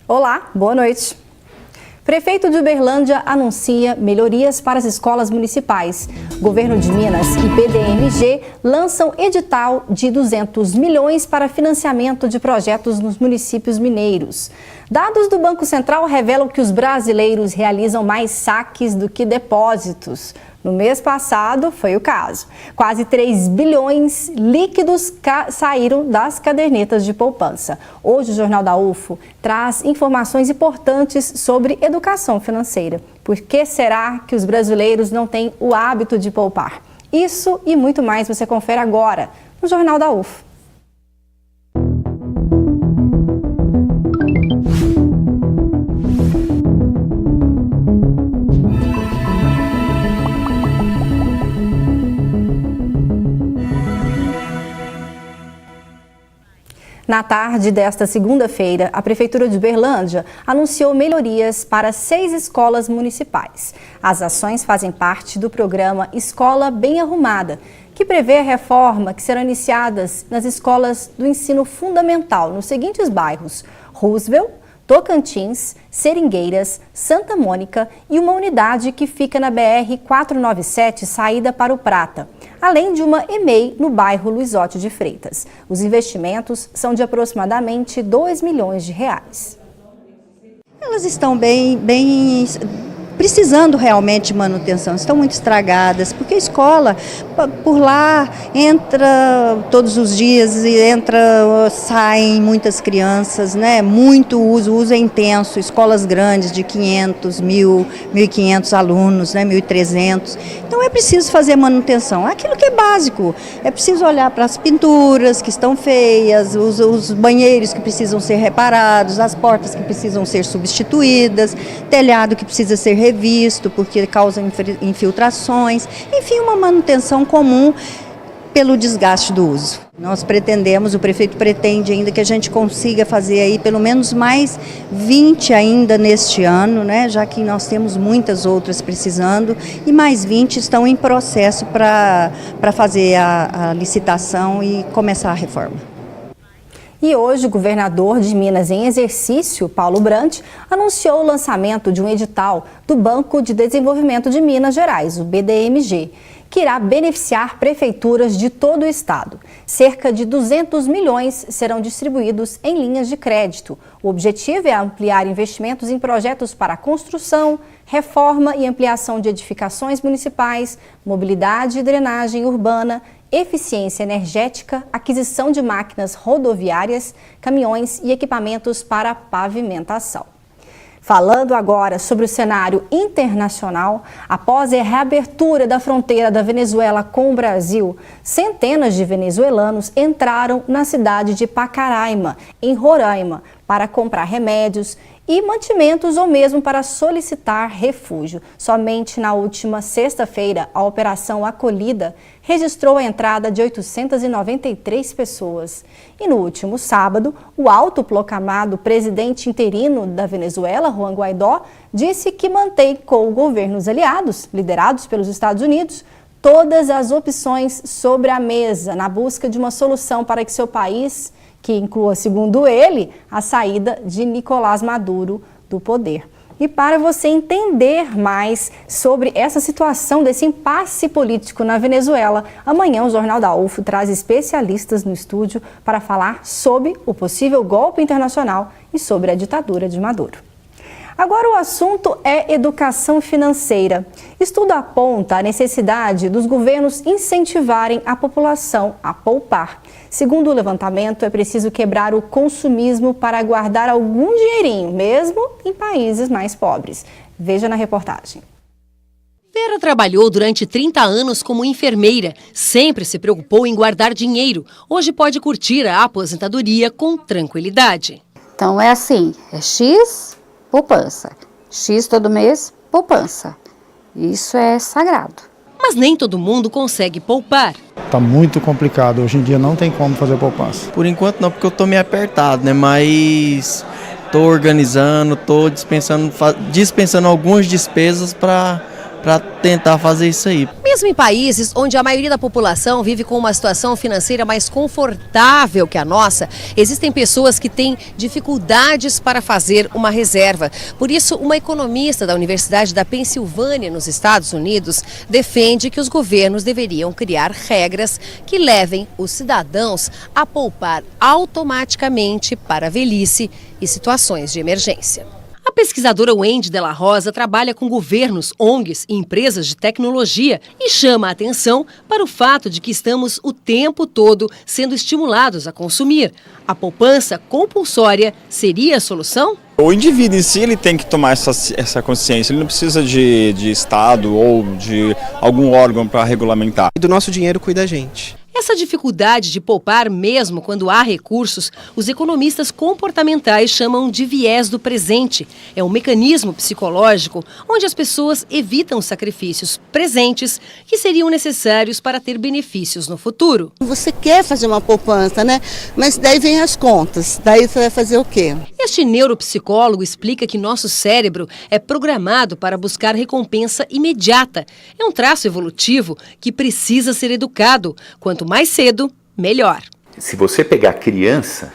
Olá, boa noite. Prefeito de Uberlândia anuncia melhorias para as escolas municipais. Governo de Minas e PDMG lançam edital de 200 milhões para financiamento de projetos nos municípios mineiros. Dados do Banco Central revelam que os brasileiros realizam mais saques do que depósitos. No mês passado foi o caso. Quase 3 bilhões líquidos saíram das cadernetas de poupança. Hoje o Jornal da UFO traz informações importantes sobre educação financeira. Por que será que os brasileiros não têm o hábito de poupar? Isso e muito mais você confere agora no Jornal da UFO. Na tarde desta segunda-feira, a Prefeitura de Uberlândia anunciou melhorias para 6 escolas municipais. As ações fazem parte do programa Escola Bem Arrumada, que prevê a reforma que serão iniciadas nas escolas do ensino fundamental nos seguintes bairros: Roosevelt, Tocantins, Seringueiras, Santa Mônica e uma unidade que fica na BR-497, saída para o Prata, além de uma EMEI no bairro Luizotti de Freitas. Os investimentos são de aproximadamente R$2 milhões. Elas estão bem precisando realmente de manutenção, estão muito estragadas, porque a escola, por lá, entra todos os dias e saem muitas crianças, né? Muito uso, o uso é intenso, escolas grandes de 500, 1.000, 1.500 alunos, né? 1.300, então é preciso fazer manutenção, aquilo que é básico, é preciso olhar para as pinturas que estão feias, os banheiros que precisam ser reparados, as portas que precisam ser substituídas, telhado que precisa ser revisto porque causa infiltrações, enfim, uma manutenção comum pelo desgaste do uso. Nós pretendemos, o prefeito pretende ainda que a gente consiga fazer aí pelo menos mais 20 ainda neste ano, né, já que nós temos muitas outras precisando, e mais 20 estão em processo para fazer a licitação e começar a reforma. E hoje o governador de Minas em exercício, Paulo Brandt, anunciou o lançamento de um edital do Banco de Desenvolvimento de Minas Gerais, o BDMG, que irá beneficiar prefeituras de todo o estado. Cerca de 200 milhões serão distribuídos em linhas de crédito. O objetivo é ampliar investimentos em projetos para construção, reforma e ampliação de edificações municipais, mobilidade e drenagem urbana, eficiência energética, aquisição de máquinas rodoviárias, caminhões e equipamentos para pavimentação. Falando agora sobre o cenário internacional, após a reabertura da fronteira da Venezuela com o Brasil, centenas de venezuelanos entraram na cidade de Pacaraima, em Roraima, para comprar remédios e mantimentos ou mesmo para solicitar refúgio. Somente na última sexta-feira, a Operação Acolhida registrou a entrada de 893 pessoas. E no último sábado, o autoproclamado presidente interino da Venezuela, Juan Guaidó, disse que mantém com governos aliados, liderados pelos Estados Unidos, todas as opções sobre a mesa na busca de uma solução para que seu país, que inclua, segundo ele, a saída de Nicolás Maduro do poder. E para você entender mais sobre essa situação desse impasse político na Venezuela, amanhã o Jornal da UFO traz especialistas no estúdio para falar sobre o possível golpe internacional e sobre a ditadura de Maduro. Agora o assunto é educação financeira. Estudo aponta a necessidade dos governos incentivarem a população a poupar. Segundo o levantamento, é preciso quebrar o consumismo para guardar algum dinheirinho, mesmo em países mais pobres. Veja na reportagem. Vera trabalhou durante 30 anos como enfermeira. Sempre se preocupou em guardar dinheiro. Hoje pode curtir a aposentadoria com tranquilidade. Então é assim, é X, poupança. X todo mês, poupança. Isso é sagrado. Mas nem todo mundo consegue poupar. Tá muito complicado, hoje em dia não tem como fazer poupança. Por enquanto não, porque eu tô meio apertado, né? Mas tô organizando, tô dispensando algumas despesas para tentar fazer isso aí. Mesmo em países onde a maioria da população vive com uma situação financeira mais confortável que a nossa, existem pessoas que têm dificuldades para fazer uma reserva. Por isso, uma economista da Universidade da Pensilvânia, nos Estados Unidos, defende que os governos deveriam criar regras que levem os cidadãos a poupar automaticamente para a velhice e situações de emergência. A pesquisadora Wendy Della Rosa trabalha com governos, ONGs e empresas de tecnologia e chama a atenção para o fato de que estamos o tempo todo sendo estimulados a consumir. A poupança compulsória seria a solução? O indivíduo em si ele tem que tomar essa consciência, ele não precisa de Estado ou de algum órgão para regulamentar. Do nosso dinheiro cuida a gente. Essa dificuldade de poupar mesmo quando há recursos, os economistas comportamentais chamam de viés do presente. É um mecanismo psicológico onde as pessoas evitam sacrifícios presentes que seriam necessários para ter benefícios no futuro. Você quer fazer uma poupança, né? Mas daí vem as contas, daí você vai fazer o quê? Este neuropsicólogo explica que nosso cérebro é programado para buscar recompensa imediata. É um traço evolutivo que precisa ser educado. Quanto mais cedo, melhor. Se você pegar criança,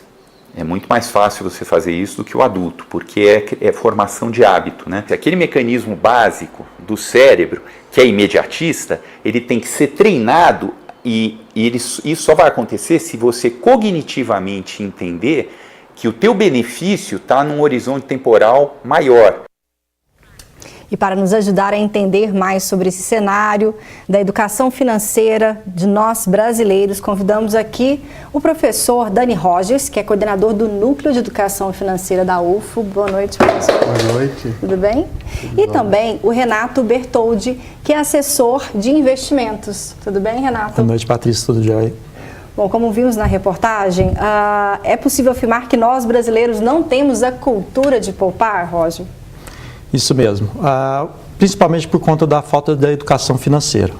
é muito mais fácil você fazer isso do que o adulto, porque é formação de hábito, né? Aquele mecanismo básico do cérebro, que é imediatista, ele tem que ser treinado e isso só vai acontecer se você cognitivamente entender que o teu benefício está num horizonte temporal maior. E para nos ajudar a entender mais sobre esse cenário da educação financeira de nós brasileiros, convidamos aqui o professor Dani Rogers, que é coordenador do Núcleo de Educação Financeira da UFO. Boa noite, professor. Boa noite. Tudo bem? Tudo e bom. Também o Renato Bertoldi, que é assessor de investimentos. Tudo bem, Renato? Boa noite, Patrícia. Tudo jóia? Bom, como vimos na reportagem, é possível afirmar que nós brasileiros não temos a cultura de poupar, Roger? Isso mesmo, principalmente por conta da falta da educação financeira.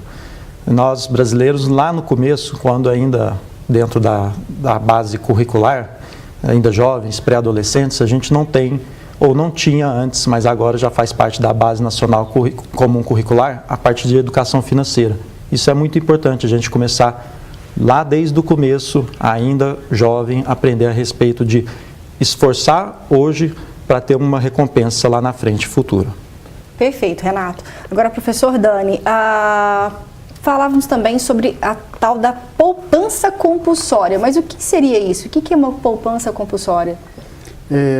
Nós brasileiros, lá no começo, quando ainda dentro da base curricular, ainda jovens, pré-adolescentes, a gente não tem, ou não tinha antes, mas agora já faz parte da base nacional comum curricular, a parte de educação financeira. Isso é muito importante, a gente começar lá desde o começo, ainda jovem, aprender a respeito de esforçar hoje para ter uma recompensa lá na frente, futura. Perfeito, Renato. Agora, professor Dani, falávamos também sobre a tal da poupança compulsória, mas o que seria isso? O que é uma poupança compulsória?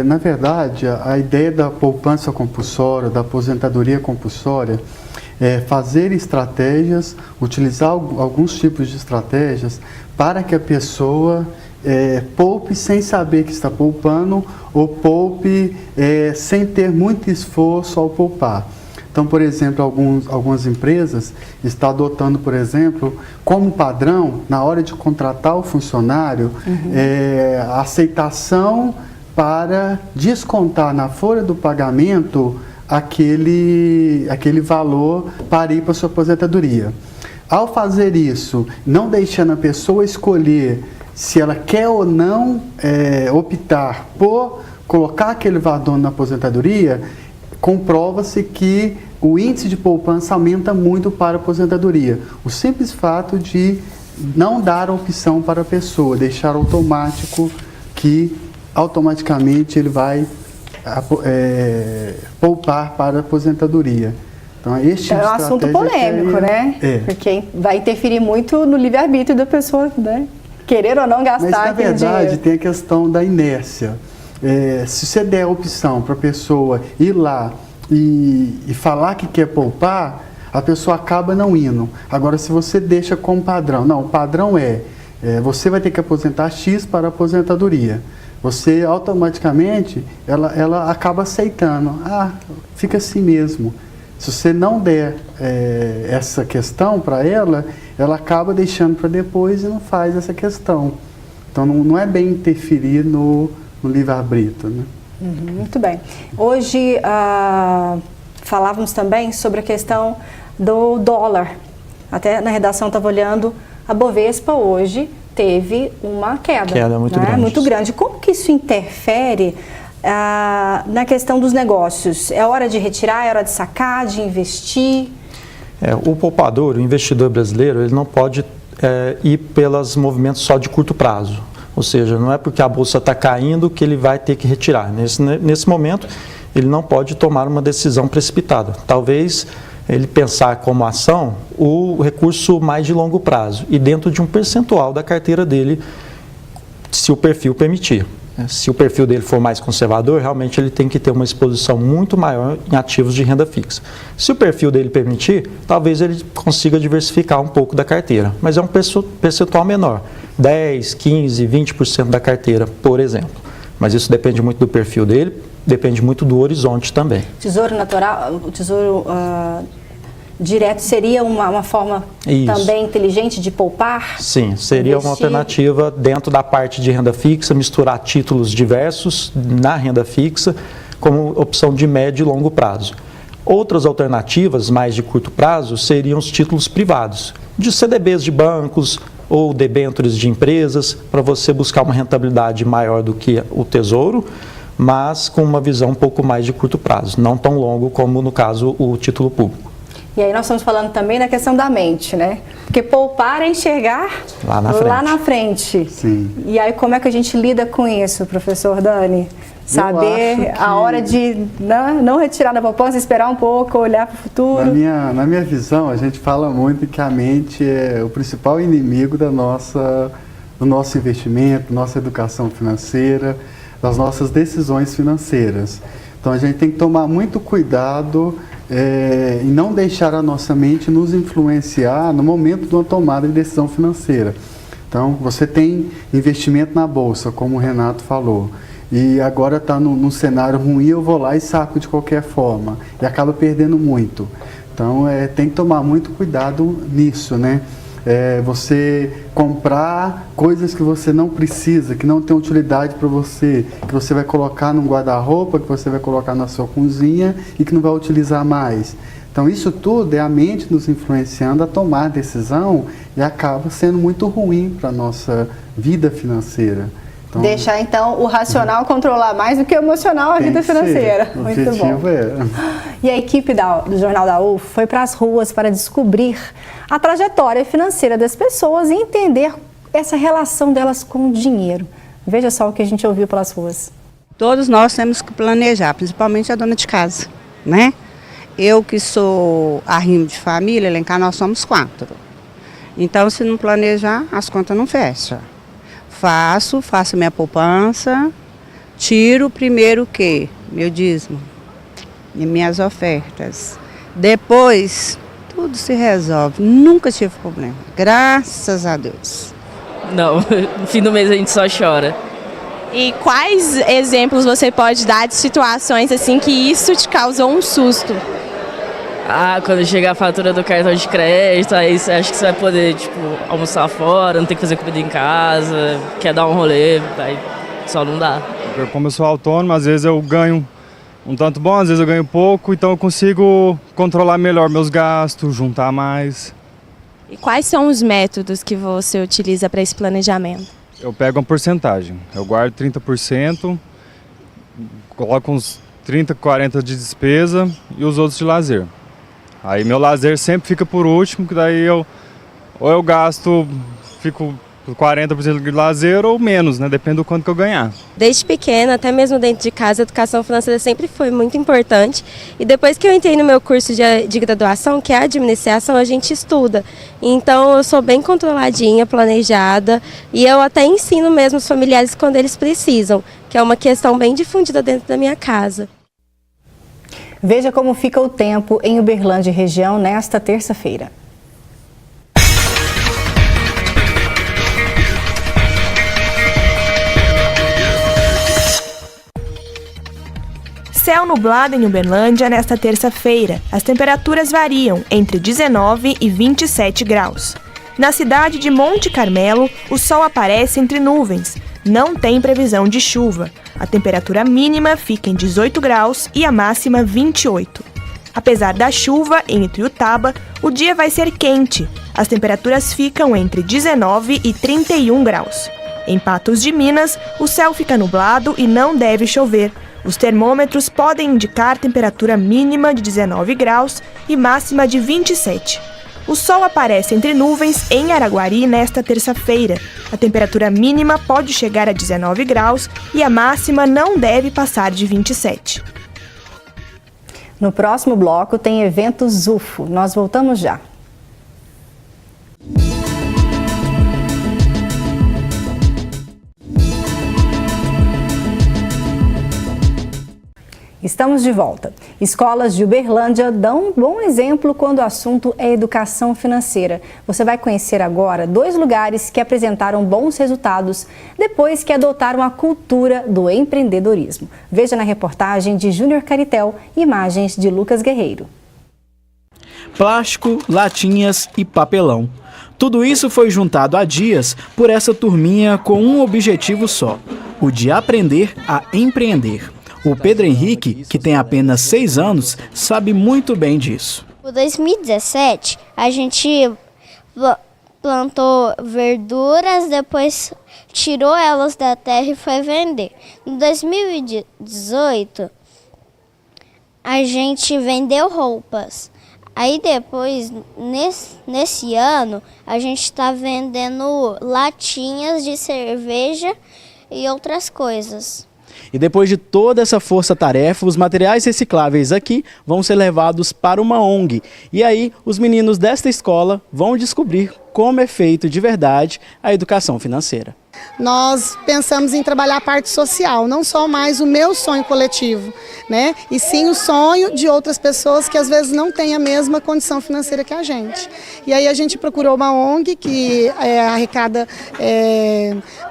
Na verdade, a ideia da poupança compulsória, da aposentadoria compulsória, é fazer estratégias, utilizar alguns tipos de estratégias para que a pessoa poupe sem saber que está poupando ou poupe sem ter muito esforço ao poupar. Então, por exemplo, algumas empresas estão adotando, por exemplo, como padrão, na hora de contratar o funcionário, a aceitação para descontar na folha do pagamento aquele valor para ir para a sua aposentadoria. Ao fazer isso, não deixando a pessoa escolher se ela quer ou não optar por colocar aquele valor na aposentadoria, comprova-se que o índice de poupança aumenta muito para a aposentadoria. O simples fato de não dar a opção para a pessoa, deixar automático que automaticamente ele vai poupar para a aposentadoria. Então, este é um assunto polêmico, né? Porque vai interferir muito no livre-arbítrio da pessoa, né? Querer ou não gastar. Mas, na verdade, dinheiro. tem a questão da inércia. Se você der a opção para a pessoa ir lá e falar que quer poupar, a pessoa acaba não indo. Agora, se você deixa como padrão, não, o padrão você vai ter que aposentar X para a aposentadoria. Você automaticamente, ela acaba aceitando. Fica assim mesmo. Se você não der essa questão para ela, ela acaba deixando para depois e não faz essa questão. Então, não é bem interferir no livre-arbítrio, né? Muito bem. Hoje, falávamos também sobre a questão do dólar. Até na redação estava olhando, a Bovespa hoje teve uma queda muito, né? grande. Muito grande. Como que isso interfere na questão dos negócios? É hora de retirar, é hora de sacar, de investir? O poupador, o investidor brasileiro, ele não pode ir pelos movimentos só de curto prazo. Ou seja, não é porque a bolsa está caindo que ele vai ter que retirar. Nesse momento, ele não pode tomar uma decisão precipitada. Talvez ele pensar como ação o recurso mais de longo prazo e dentro de um percentual da carteira dele, se o perfil permitir. Se o perfil dele for mais conservador, realmente ele tem que ter uma exposição muito maior em ativos de renda fixa. Se o perfil dele permitir, talvez ele consiga diversificar um pouco da carteira, mas é um percentual menor, 10, 15, 20% da carteira, por exemplo. Mas isso depende muito do perfil dele, depende muito do horizonte também. Tesouro natural, o tesouro direto seria uma forma também inteligente de poupar? Sim, seria uma alternativa dentro da parte de renda fixa, misturar títulos diversos na renda fixa como opção de médio e longo prazo. Outras alternativas, mais de curto prazo, seriam os títulos privados, de CDBs de bancos ou debêntures de empresas, para você buscar uma rentabilidade maior do que o tesouro, mas com uma visão um pouco mais de curto prazo, não tão longo como, no caso, o título público. E aí nós estamos falando também da questão da mente, né? Porque poupar é enxergar lá na frente. Sim. E aí como é que a gente lida com isso, professor Dani? Saber a hora de não retirar da poupança, esperar um pouco, olhar para o futuro. Na minha visão, a gente fala muito que a mente é o principal inimigo do nosso investimento, nossa educação financeira, das nossas decisões financeiras. Então a gente tem que tomar muito cuidado e não deixar a nossa mente nos influenciar no momento de uma tomada de decisão financeira. Então, você tem investimento na bolsa, como o Renato falou, e agora está num cenário ruim, eu vou lá e saco de qualquer forma, e acaba perdendo muito. Então, tem que tomar muito cuidado nisso, né? Você comprar coisas que você não precisa, que não tem utilidade para você, que você vai colocar num guarda-roupa, que você vai colocar na sua cozinha e que não vai utilizar mais. Então isso tudo é a mente nos influenciando a tomar decisão e acaba sendo muito ruim para a nossa vida financeira. Então, deixar então o racional controlar mais do que o emocional a vida financeira. O muito objetivo bom. E a equipe do Jornal da UF foi para as ruas para descobrir a trajetória financeira das pessoas e entender essa relação delas com o dinheiro. Veja só o que a gente ouviu pelas ruas. Todos nós temos que planejar, principalmente a dona de casa, né? Eu que sou arrimo de família, lá em casa nós somos 4. Então, se não planejar, as contas não fecham. Faço minha poupança, tiro primeiro o quê? Meu dízimo e minhas ofertas. Depois, tudo se resolve. Nunca tive problema, graças a Deus. Não, no fim do mês a gente só chora. E quais exemplos você pode dar de situações assim que isso te causou um susto? Quando chegar a fatura do cartão de crédito, aí acho que você vai poder, almoçar fora, não ter que fazer comida em casa, quer dar um rolê, aí só não dá. Como eu sou autônomo, às vezes eu ganho um tanto bom, às vezes eu ganho pouco, então eu consigo controlar melhor meus gastos, juntar mais. E quais são os métodos que você utiliza para esse planejamento? Eu pego uma porcentagem, eu guardo 30%, coloco uns 30, 40 de despesa e os outros de lazer. Aí meu lazer sempre fica por último, que daí eu gasto, fico 40% de lazer ou menos, né? Depende do quanto que eu ganhar. Desde pequena, até mesmo dentro de casa, a educação financeira sempre foi muito importante. E depois que eu entrei no meu curso de graduação, que é a administração, a gente estuda. Então eu sou bem controladinha, planejada, e eu até ensino mesmo os familiares quando eles precisam, que é uma questão bem difundida dentro da minha casa. Veja como fica o tempo em Uberlândia e região nesta terça-feira. Céu nublado em Uberlândia nesta terça-feira. As temperaturas variam entre 19 e 27 graus. Na cidade de Monte Carmelo, o sol aparece entre nuvens. Não tem previsão de chuva. A temperatura mínima fica em 18 graus e a máxima 28. Apesar da chuva, em Ituiutaba, o dia vai ser quente. As temperaturas ficam entre 19 e 31 graus. Em Patos de Minas, o céu fica nublado e não deve chover. Os termômetros podem indicar temperatura mínima de 19 graus e máxima de 27. O sol aparece entre nuvens em Araguari nesta terça-feira. A temperatura mínima pode chegar a 19 graus e a máxima não deve passar de 27. No próximo bloco tem evento ZUFO. Nós voltamos já. Estamos de volta. Escolas de Uberlândia dão um bom exemplo quando o assunto é educação financeira. Você vai conhecer agora 2 lugares que apresentaram bons resultados depois que adotaram a cultura do empreendedorismo. Veja na reportagem de Júnior Caritel e imagens de Lucas Guerreiro. Plástico, latinhas e papelão. Tudo isso foi juntado há dias por essa turminha com um objetivo só: o de aprender a empreender. O Pedro Henrique, que tem apenas 6 anos, sabe muito bem disso. Em 2017, a gente plantou verduras, depois tirou elas da terra e foi vender. Em 2018, a gente vendeu roupas. Aí depois, nesse ano, a gente está vendendo latinhas de cerveja e outras coisas. E depois de toda essa força-tarefa, os materiais recicláveis aqui vão ser levados para uma ONG. E aí, os meninos desta escola vão descobrir como é feito de verdade a educação financeira. Nós pensamos em trabalhar a parte social, não só mais o meu sonho coletivo, né? E sim o sonho de outras pessoas que às vezes não têm a mesma condição financeira que a gente. E aí a gente procurou uma ONG que arrecada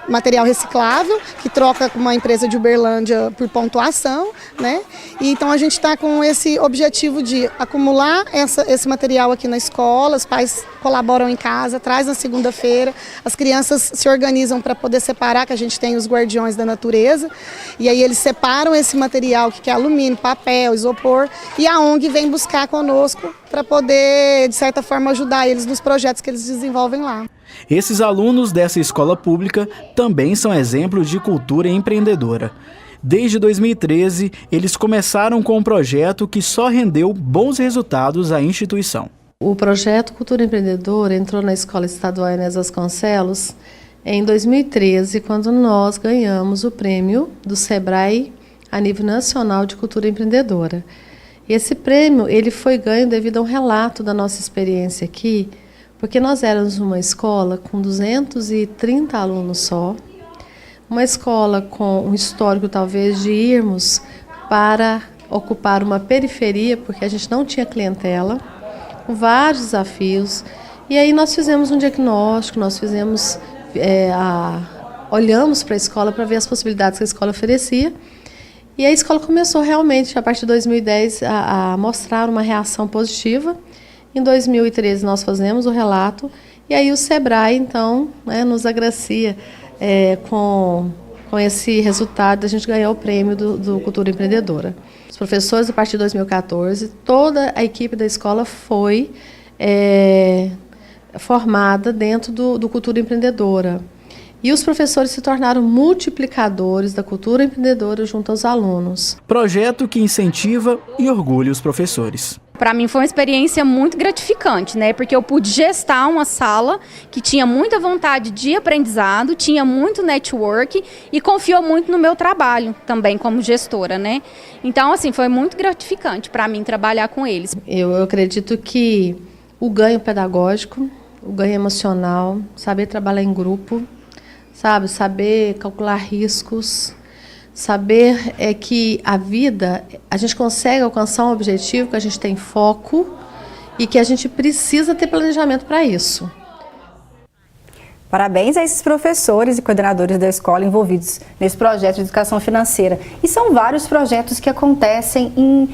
material reciclável, que troca com uma empresa de Uberlândia por pontuação, né? E então a gente está com esse objetivo de acumular esse material aqui na escola, os pais colaboram em casa, traz na segunda-feira, as crianças se organizam para poder separar, que a gente tem os guardiões da natureza, e aí eles separam esse material que é alumínio, papel, isopor, e a ONG vem buscar conosco para poder, de certa forma, ajudar eles nos projetos que eles desenvolvem lá. Esses alunos dessa escola pública também são exemplos de cultura empreendedora. Desde 2013, eles começaram com um projeto que só rendeu bons resultados à instituição. O projeto Cultura Empreendedora entrou na Escola Estadual Inês Vasconcelos em 2013, quando nós ganhamos o prêmio do Sebrae a nível nacional de cultura empreendedora. E esse prêmio ele foi ganho devido a um relato da nossa experiência aqui, porque nós éramos uma escola com 230 alunos só, uma escola com um histórico talvez de irmos para ocupar uma periferia, porque a gente não tinha clientela, com vários desafios. E aí nós fizemos um diagnóstico, nós fizemos, olhamos para a escola para ver as possibilidades que a escola oferecia. E a escola começou realmente, a partir de 2010, a mostrar uma reação positiva. Em 2013 nós fazemos o relato e aí o Sebrae, então, nos agracia com esse resultado, a gente ganhou o prêmio do Cultura Empreendedora. Os professores, a partir de 2014, toda a equipe da escola foi formada dentro do Cultura Empreendedora. E os professores se tornaram multiplicadores da cultura empreendedora junto aos alunos. Projeto que incentiva e orgulha os professores. Para mim foi uma experiência muito gratificante, né? Porque eu pude gestar uma sala que tinha muita vontade de aprendizado, tinha muito network e confiou muito no meu trabalho também como gestora, né? Então, assim, foi muito gratificante para mim trabalhar com eles. Eu acredito que o ganho pedagógico, o ganho emocional, saber trabalhar em grupo, saber calcular riscos, saber que a vida, a gente consegue alcançar um objetivo, que a gente tem foco e que a gente precisa ter planejamento para isso. Parabéns a esses professores e coordenadores da escola envolvidos nesse projeto de educação financeira. E são vários projetos que acontecem em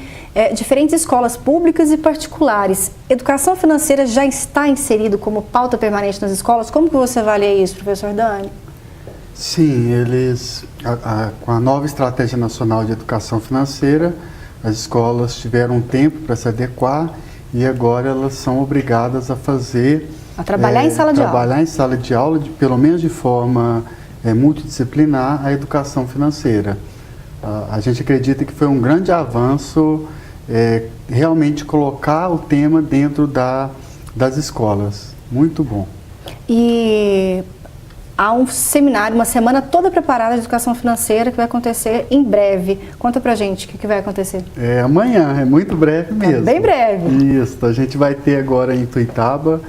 diferentes escolas públicas e particulares. Educação financeira já está inserido como pauta permanente nas escolas? Como que você avalia isso, professor Dani? Sim, com a nova Estratégia Nacional de Educação Financeira, as escolas tiveram um tempo para se adequar e agora elas são obrigadas a fazer... A trabalhar em sala de aula. Trabalhar em sala de aula, pelo menos de forma multidisciplinar a educação financeira. A gente acredita que foi um grande avanço realmente colocar o tema dentro das escolas. Muito bom. E há um seminário, uma semana toda preparada de educação financeira que vai acontecer em breve. Conta pra gente o que vai acontecer. Amanhã, é muito breve mesmo. Bem breve. Isso, a gente vai ter agora em Tuitaba,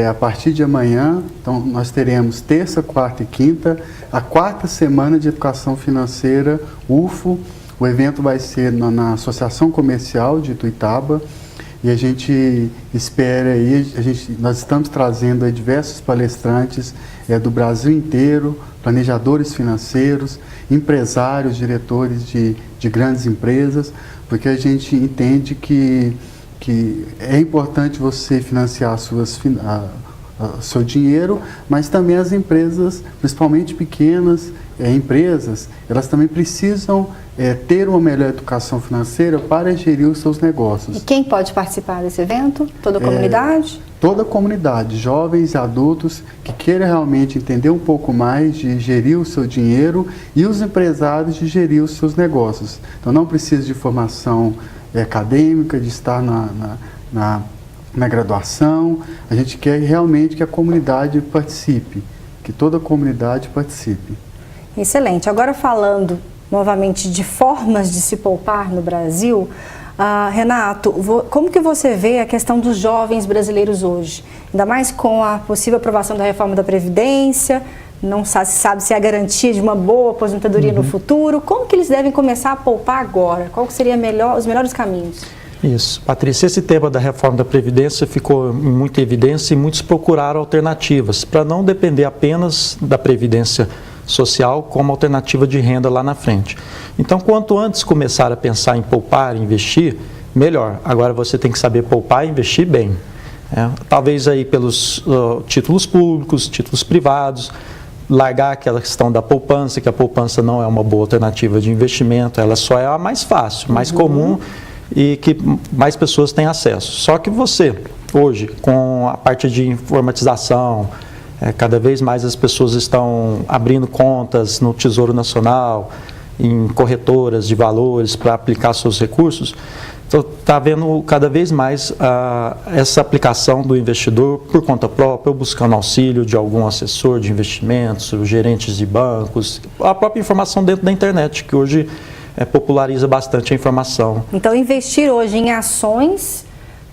a partir de amanhã, então nós teremos terça, quarta e quinta, a 4ª semana de educação financeira, UFO. O evento vai ser na Associação Comercial de Tuitaba e a gente espera aí, nós estamos trazendo aí diversos palestrantes do Brasil inteiro, planejadores financeiros, empresários, diretores de grandes empresas, porque a gente entende que é importante você financiar seu dinheiro, mas também as empresas, principalmente pequenas empresas, elas também precisam ter uma melhor educação financeira para gerir os seus negócios. E quem pode participar desse evento? Toda a comunidade? Toda a comunidade, jovens e adultos que queiram realmente entender um pouco mais de gerir o seu dinheiro e os empresários de gerir os seus negócios. Então não precisa de formação acadêmica, de estar na graduação. A gente quer realmente que a comunidade participe, que toda a comunidade participe. Excelente. Agora falando novamente de formas de se poupar no Brasil, Renato, como que você vê a questão dos jovens brasileiros hoje? Ainda mais com a possível aprovação da reforma da Previdência, não se sabe se é a garantia de uma boa aposentadoria no futuro. Como que eles devem começar a poupar agora? Qual que seria os melhores caminhos? Isso. Patrícia, esse tema da reforma da Previdência ficou em muita evidência e muitos procuraram alternativas para não depender apenas da Previdência Social como alternativa de renda lá na frente. Então, quanto antes começar a pensar em poupar, investir, melhor. Agora você tem que saber poupar e investir bem. Talvez aí pelos títulos públicos, títulos privados, largar aquela questão da poupança, que a poupança não é uma boa alternativa de investimento, ela só é a mais fácil, mais comum e que mais pessoas têm acesso. Só que você, hoje, com a parte de informatização, cada vez mais as pessoas estão abrindo contas no Tesouro Nacional, em corretoras de valores para aplicar seus recursos. Então, está havendo cada vez mais essa aplicação do investidor por conta própria, ou buscando auxílio de algum assessor de investimentos, gerentes de bancos, a própria informação dentro da internet, que hoje populariza bastante a informação. Então, investir hoje em ações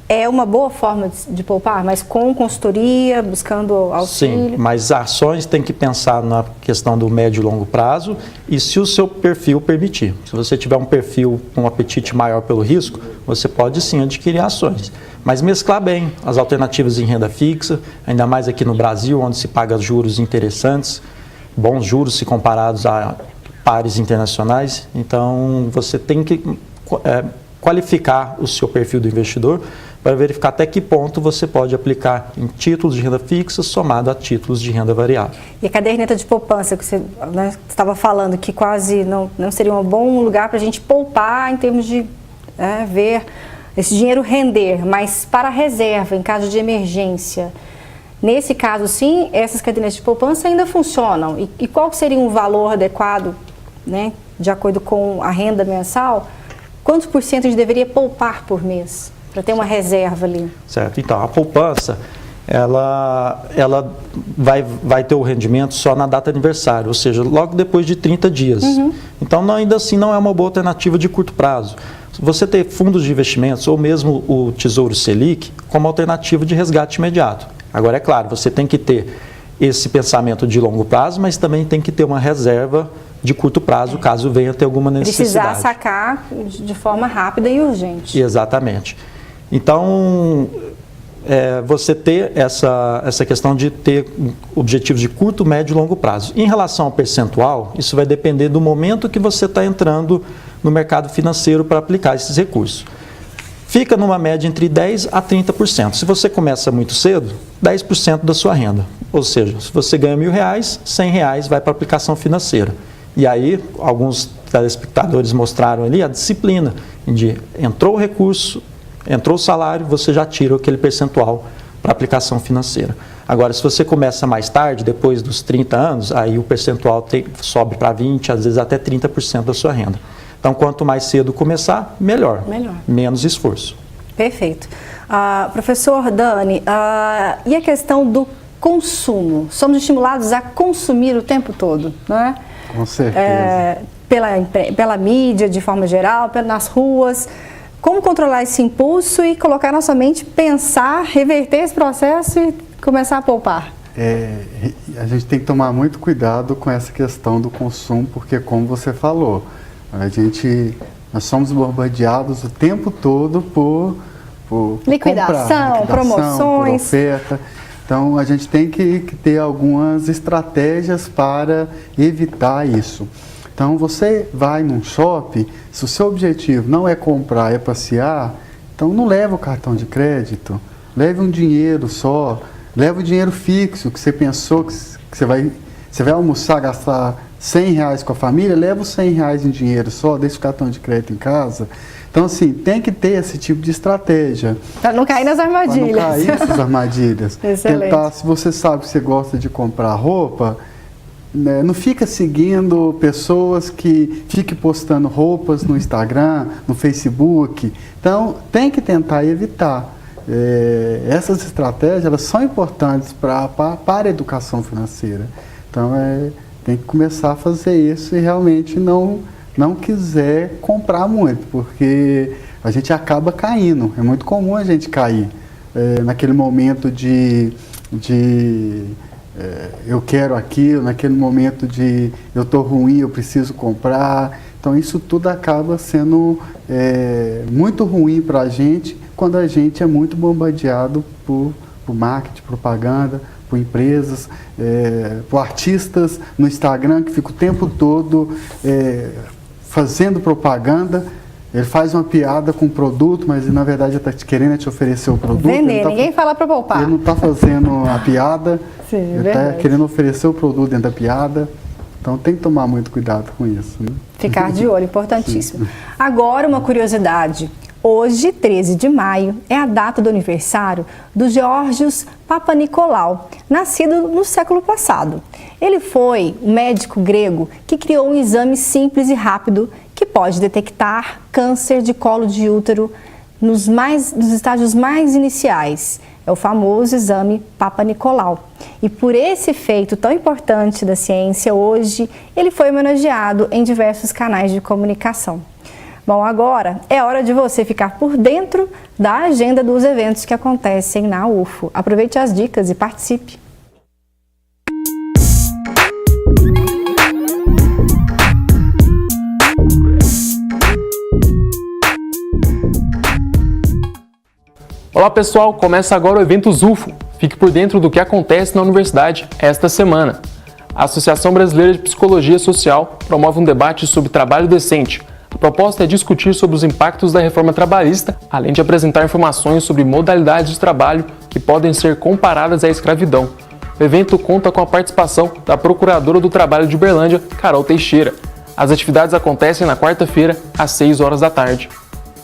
é uma boa forma de poupar, mas com consultoria, buscando auxílio? Sim, mas ações tem que pensar na questão do médio e longo prazo e se o seu perfil permitir. Se você tiver um perfil com um apetite maior pelo risco, você pode sim adquirir ações. Mas mesclar bem as alternativas em renda fixa, ainda mais aqui no Brasil, onde se paga juros interessantes, bons juros se comparados a pares internacionais. Então, você tem que qualificar o seu perfil do investidor para verificar até que ponto você pode aplicar em títulos de renda fixa somado a títulos de renda variável. E a caderneta de poupança que você estava falando, que quase não seria um bom lugar para a gente poupar em termos de ver esse dinheiro render, mas para a reserva, em caso de emergência. Nesse caso, sim, essas cadernetas de poupança ainda funcionam. E qual seria um valor adequado, de acordo com a renda mensal? Quantos por cento a gente deveria poupar por mês para ter uma reserva ali? Certo. Então, a poupança, ela vai ter o rendimento só na data aniversário, ou seja, logo depois de 30 dias. Então, ainda assim, não é uma boa alternativa de curto prazo. Você ter fundos de investimentos ou mesmo o Tesouro Selic como alternativa de resgate imediato. Agora, é claro, você tem que ter esse pensamento de longo prazo, mas também tem que ter uma reserva de curto prazo, caso venha ter alguma necessidade. Precisar sacar de forma rápida e urgente. Exatamente. Então, você ter essa questão de ter objetivos de curto, médio e longo prazo. Em relação ao percentual, isso vai depender do momento que você está entrando no mercado financeiro para aplicar esses recursos. Fica numa média entre 10% a 30%. Se você começa muito cedo, 10% da sua renda. Ou seja, se você ganha R$1.000, R$100 vai para a aplicação financeira. E aí, alguns telespectadores mostraram ali a disciplina de entrou o recurso, entrou o salário, você já tira aquele percentual para aplicação financeira. Agora, se você começa mais tarde, depois dos 30 anos, aí o percentual sobe para 20%, às vezes até 30% da sua renda. Então, quanto mais cedo começar, melhor. Menos esforço. Perfeito. Professor Dani, e a questão do consumo? Somos estimulados a consumir o tempo todo, não é? Com certeza. Pela mídia, de forma geral, nas ruas. Como controlar esse impulso e colocar nossa mente, pensar, reverter esse processo e começar a poupar? A gente tem que tomar muito cuidado com essa questão do consumo, porque, como você falou, nós somos bombardeados o tempo todo por liquidação, promoções, por oferta. Então, a gente tem que ter algumas estratégias para evitar isso. Então, você vai num shopping, se o seu objetivo não é comprar, é passear, então não leva o cartão de crédito, leve um dinheiro só, leva o dinheiro fixo que você pensou que você vai almoçar, gastar R$100 com a família, leva os R$100 em dinheiro só, deixa o cartão de crédito em casa. Então, assim, tem que ter esse tipo de estratégia. Para não cair nas armadilhas. Para não cair nessas armadilhas. Excelente. Tentar, se você sabe que você gosta de comprar roupa, né, não fica seguindo pessoas que fiquem postando roupas no Instagram, no Facebook. Então, tem que tentar evitar. Essas estratégias, elas são importantes para a educação financeira. Então, tem que começar a fazer isso e realmente não quiser comprar muito, porque a gente acaba caindo. É muito comum a gente cair naquele momento de eu quero aquilo, naquele momento de eu estou ruim, eu preciso comprar. Então isso tudo acaba sendo muito ruim para a gente quando a gente é muito bombardeado por marketing, propaganda, por empresas, por artistas no Instagram que ficam o tempo todo fazendo propaganda. Ele faz uma piada com o produto, mas na verdade ele está querendo te oferecer o produto. Vender, ninguém fala para poupar. Ele não está fazendo a piada, Sim, ele está querendo oferecer o produto dentro da piada. Então tem que tomar muito cuidado com isso. Né? Ficar de olho, importantíssimo. Agora uma curiosidade. Hoje, 13 de maio, é a data do aniversário do Geórgios Papanikolaou, nascido no século passado. Ele foi um médico grego que criou um exame simples e rápido que pode detectar câncer de colo de útero nos estágios mais iniciais. É o famoso exame Papanikolaou. E por esse feito tão importante da ciência, hoje ele foi homenageado em diversos canais de comunicação. Bom, agora é hora de você ficar por dentro da agenda dos eventos que acontecem na UFO. Aproveite as dicas e participe. Olá pessoal, começa agora o evento UFO. Fique por dentro do que acontece na universidade esta semana. A Associação Brasileira de Psicologia Social promove um debate sobre trabalho decente. A proposta é discutir sobre os impactos da reforma trabalhista, além de apresentar informações sobre modalidades de trabalho que podem ser comparadas à escravidão. O evento conta com a participação da Procuradora do Trabalho de Uberlândia, Carol Teixeira. As atividades acontecem na quarta-feira, às 6 horas da tarde.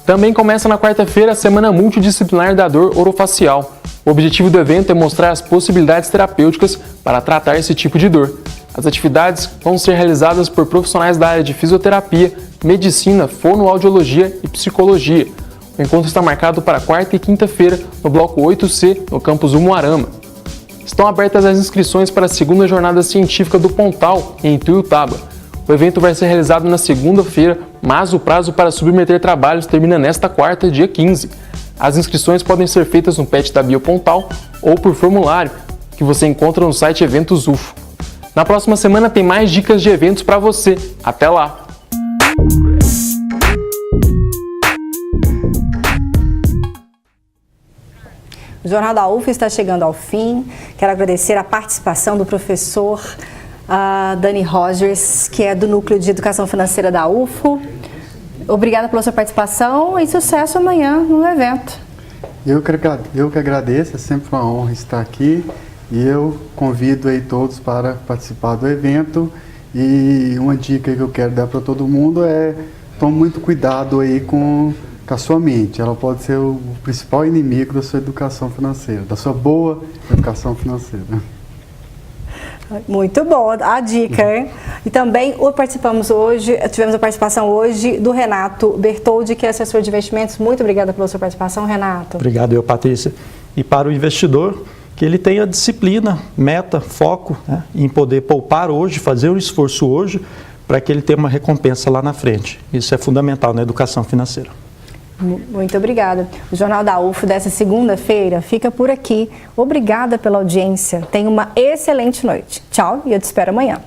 Também começa na quarta-feira a Semana Multidisciplinar da Dor Orofacial. O objetivo do evento é mostrar as possibilidades terapêuticas para tratar esse tipo de dor. As atividades vão ser realizadas por profissionais da área de fisioterapia, medicina, fonoaudiologia e psicologia. O encontro está marcado para quarta e quinta-feira no bloco 8C, no campus Umuarama. Estão abertas as inscrições para a segunda jornada científica do Pontal, em Ituiutaba. O evento vai ser realizado na segunda-feira, mas o prazo para submeter trabalhos termina nesta quarta, dia 15. As inscrições podem ser feitas no PET da Biopontal ou por formulário, que você encontra no site Eventos UFO. Na próxima semana tem mais dicas de eventos para você. Até lá! O Jornal da UFO está chegando ao fim. Quero agradecer a participação do professor Dani Rogers, que é do Núcleo de Educação Financeira da UFO. Obrigada pela sua participação e sucesso amanhã no evento. Eu que agradeço, é sempre uma honra estar aqui e eu convido aí todos para participar do evento. E uma dica que eu quero dar para todo mundo é: tome muito cuidado aí com com a sua mente. Ela pode ser o principal inimigo da sua educação financeira, da sua boa educação financeira. Muito bom a dica, hein? E também tivemos a participação hoje do Renato Bertoldi, que é assessor de investimentos. Muito obrigada pela sua participação, Renato. Obrigado, Patrícia. E para o investidor, que ele tenha disciplina, meta, foco, né, em poder poupar hoje, fazer um esforço hoje, para que ele tenha uma recompensa lá na frente. Isso é fundamental na educação financeira. Muito obrigada. O Jornal da UFO dessa segunda-feira fica por aqui. Obrigada pela audiência. Tenha uma excelente noite. Tchau e eu te espero amanhã.